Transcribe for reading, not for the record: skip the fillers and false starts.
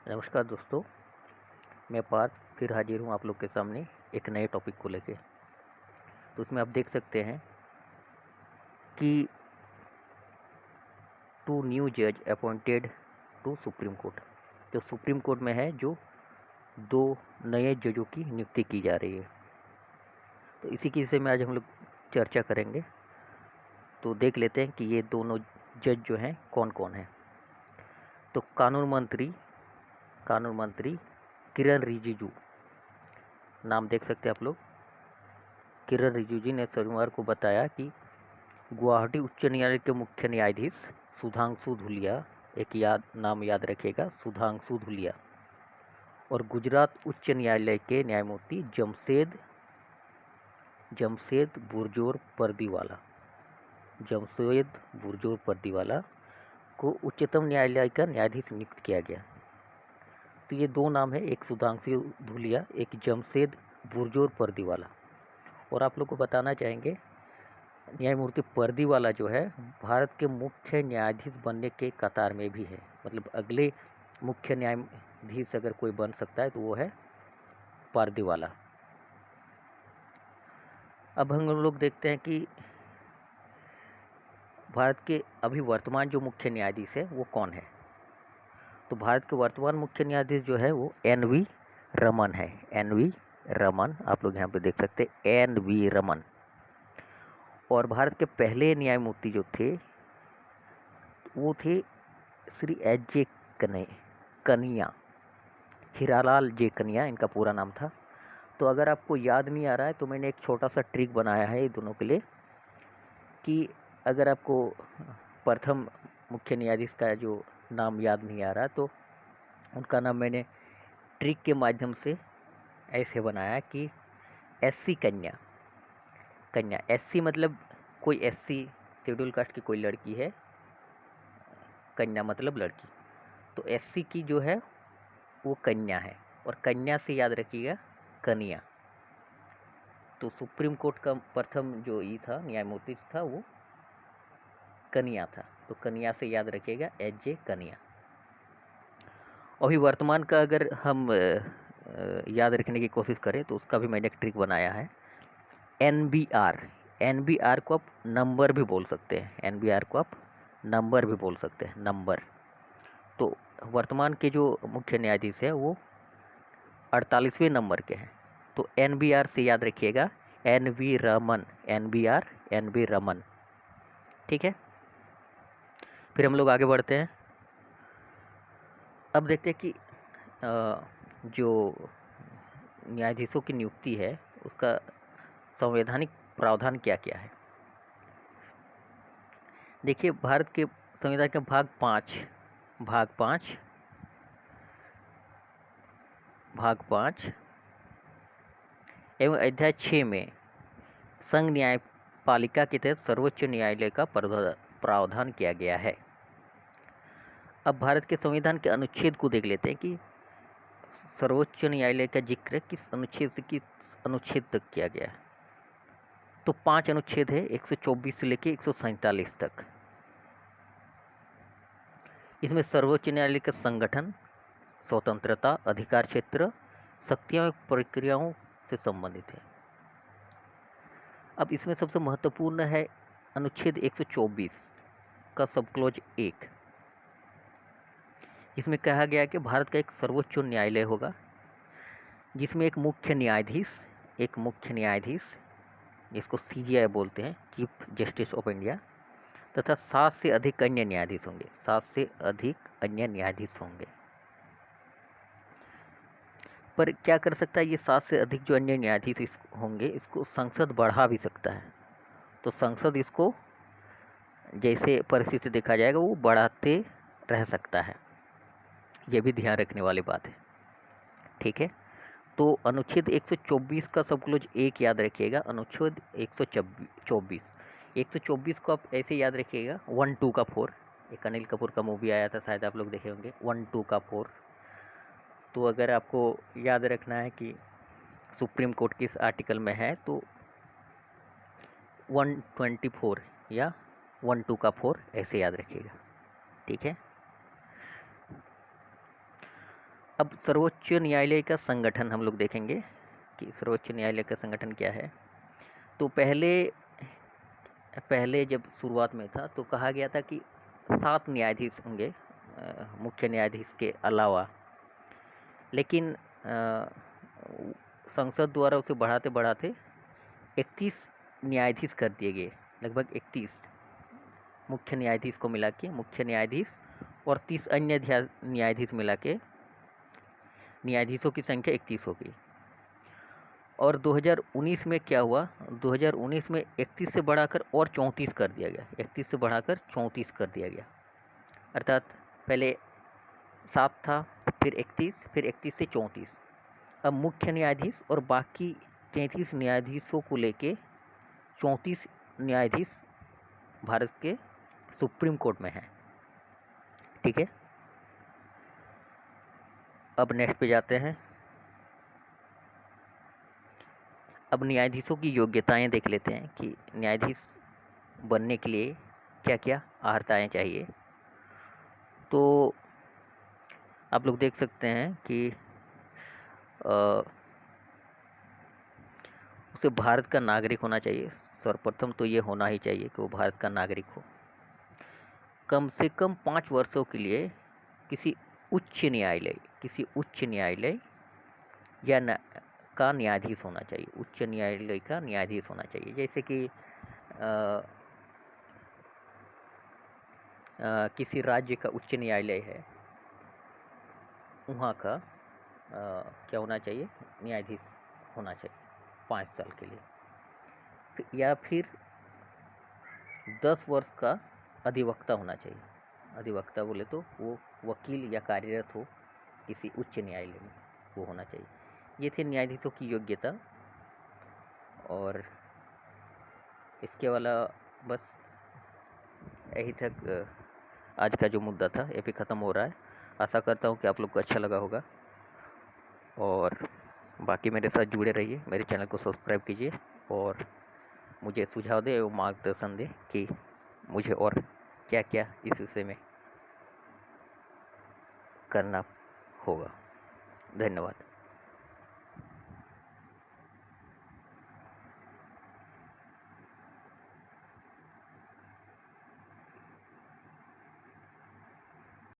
नमस्कार दोस्तों, मैं पार्थ फिर हाजिर हूँ आप लोग के सामने एक नए टॉपिक को लेके। तो उसमें आप देख सकते हैं कि टू न्यू जज अपॉइंटेड टू सुप्रीम कोर्ट। तो सुप्रीम कोर्ट में है जो दो नए जजों की नियुक्ति की जा रही है। तो इसी की विषय में आज हम लोग चर्चा करेंगे। तो देख लेते हैं कि ये दोनों जज जो हैं कौन कौन हैं। तो कानून मंत्री किरण रिजिजू, नाम देख सकते हैं आप लोग। किरण रिजिजू ने सोमवार को बताया कि गुवाहाटी उच्च न्यायालय के मुख्य न्यायाधीश सुधांशु धूलिया, नाम याद रखिएगा, सुधांशु धूलिया, और गुजरात उच्च न्यायालय के न्यायमूर्ति जमशेद बुरजोर पर्दीवाला को उच्चतम न्यायालय का न्यायाधीश नियुक्त किया गया। तो ये दो नाम है, एक सुधांशु धूलिया, एक जमशेद बुरजोर पर्दीवाला। और आप लोग को बताना चाहेंगे, न्यायमूर्ति पर्दीवाला जो है भारत के मुख्य न्यायाधीश बनने के कतार में भी है। मतलब अगले मुख्य न्यायाधीश अगर कोई बन सकता है तो वो है पर्दीवाला। अब हम लोग देखते हैं कि भारत के अभी वर्तमान जो मुख्य न्यायाधीश है वो कौन है। तो भारत के वर्तमान मुख्य न्यायाधीश जो है वो एन.वी. रमन है। एन.वी. रमन, आप लोग यहाँ पे देख सकते हैं, एन.वी. रमन। और भारत के पहले न्यायमूर्ति जो थे वो थे श्री एच.जे. कनिया, हीरालाल जे कनिया इनका पूरा नाम था। तो अगर आपको याद नहीं आ रहा है तो मैंने एक छोटा सा ट्रिक बनाया है ये दोनों के लिए कि अगर आपको प्रथम मुख्य न्यायाधीश का जो नाम याद नहीं आ रहा तो उनका नाम मैंने ट्रिक के माध्यम से ऐसे बनाया कि एस.सी. कन्या। एस.सी. मतलब कोई एस.सी. शेड्यूल कास्ट की कोई लड़की है, कन्या मतलब लड़की। तो एस.सी. की जो है वो कन्या है, और कन्या से याद रखिएगा कनिया। तो सुप्रीम कोर्ट का प्रथम जो ये था न्यायमूर्ति था वो कनिया था। तो कनिया से याद रखिएगा एच.जे. कनिया। अभी वर्तमान का अगर हम याद रखने की कोशिश करें तो उसका भी मैंने एक ट्रिक बनाया है, एन.बी.आर. एन.बी.आर. को आप नंबर भी बोल सकते हैं, एन.बी.आर. को आप नंबर भी बोल सकते हैं, नंबर। तो वर्तमान के जो मुख्य न्यायाधीश है वो 48वें नंबर के हैं। तो एन.बी.आर. से याद रखिएगा एन.वी. रमन, एन.बी.आर. एन.वी. रमन। ठीक है, फिर हम लोग आगे बढ़ते हैं। अब देखते हैं कि जो न्यायाधीशों की नियुक्ति है उसका संवैधानिक प्रावधान क्या क्या है। देखिए, भारत के संविधान के भाग पाँच एवं अध्याय 6 में संघ न्यायपालिका के तहत सर्वोच्च न्यायालय का प्रावधान किया गया है। अब भारत के संविधान के अनुच्छेद को देख लेते हैं कि सर्वोच्च न्यायालय का जिक्र किस अनुच्छेद से किस अनुच्छेद तक किया गया है। तो 5 अनुच्छेद है, 124 से लेकर 147 तक। इसमें सर्वोच्च न्यायालय का संगठन, स्वतंत्रता, अधिकार क्षेत्र, शक्तियां और प्रक्रियाओं से संबंधित है। अब इसमें सबसे महत्वपूर्ण है अनुच्छेद 124 का सब क्लॉज 1। इसमें कहा गया है कि भारत का एक सर्वोच्च न्यायालय होगा जिसमें एक मुख्य न्यायाधीश जिसको सीजीआई बोलते हैं, चीफ जस्टिस ऑफ इंडिया, तथा 7 से अधिक अन्य न्यायाधीश होंगे। पर क्या कर सकता है ये 7 से अधिक जो अन्य न्यायाधीश होंगे इसको संसद बढ़ा भी सकता है। तो संसद इसको जैसे परिस्थिति देखा जाएगा वो बढ़ाते रह सकता है, ये भी ध्यान रखने वाली बात है। ठीक है, तो अनुच्छेद 124 का सब क्लोज 1 याद रखिएगा। अनुच्छेद 124 को आप ऐसे याद रखिएगा 1-2 का 4। एक अनिल कपूर का मूवी आया था, शायद आप लोग देखे होंगे, 1-2 का 4। तो अगर आपको याद रखना है कि सुप्रीम कोर्ट किस आर्टिकल में है तो 124 या 1-2 का 4 ऐसे याद रखिएगा। ठीक है, अब सर्वोच्च न्यायालय का संगठन हम लोग देखेंगे कि सर्वोच्च न्यायालय का संगठन क्या है। तो पहले पहले जब शुरुआत में था तो कहा गया था कि 7 न्यायाधीश होंगे मुख्य न्यायाधीश के अलावा, लेकिन संसद द्वारा उसे बढ़ाते बढ़ाते 31 न्यायाधीश कर दिए गए। लगभग 31 मुख्य न्यायाधीश को मिला के, मुख्य न्यायाधीश और 30 अन्य न्यायाधीश मिला के न्यायाधीशों की संख्या 31 हो गई। और 2019 में क्या हुआ, 2019 में 31 से बढ़ाकर और 34 कर दिया गया, 31 से बढ़ाकर 34 कर दिया गया। अर्थात पहले 7 था, फिर 31, फिर 31 से 34। अब मुख्य न्यायाधीश और बाकी 33 न्यायाधीशों को लेके 34 न्यायाधीश भारत के सुप्रीम कोर्ट में हैं। ठीक है, अब नेक्स्ट पे जाते हैं। अब न्यायाधीशों की योग्यताएं देख लेते हैं कि न्यायाधीश बनने के लिए क्या क्या अर्हताएं चाहिए। तो आप लोग देख सकते हैं कि उसे भारत का नागरिक होना चाहिए। सर्वप्रथम तो ये होना ही चाहिए कि वो भारत का नागरिक हो। कम से कम 5 वर्षों के लिए किसी उच्च न्यायालय या का न्यायाधीश होना चाहिए, उच्च न्यायालय का न्यायाधीश होना चाहिए। जैसे कि किसी राज्य का उच्च न्यायालय है, वहाँ का क्या होना चाहिए, न्यायाधीश होना चाहिए 5 साल के लिए। या फिर 10 वर्ष का अधिवक्ता होना चाहिए। अधिवक्ता बोले तो वो वकील या कार्यरत हो किसी उच्च न्यायालय में, वो होना चाहिए। ये थे न्यायाधीशों की योग्यता। और इसके वाला बस यही तक आज का जो मुद्दा था ये भी ख़त्म हो रहा है। आशा करता हूँ कि आप लोग को अच्छा लगा होगा, और बाकी मेरे साथ जुड़े रहिए, मेरे चैनल को सब्सक्राइब कीजिए और मुझे सुझाव दें एवं मार्गदर्शन दें कि मुझे और क्या क्या इस विषय में करना होगा। धन्यवाद।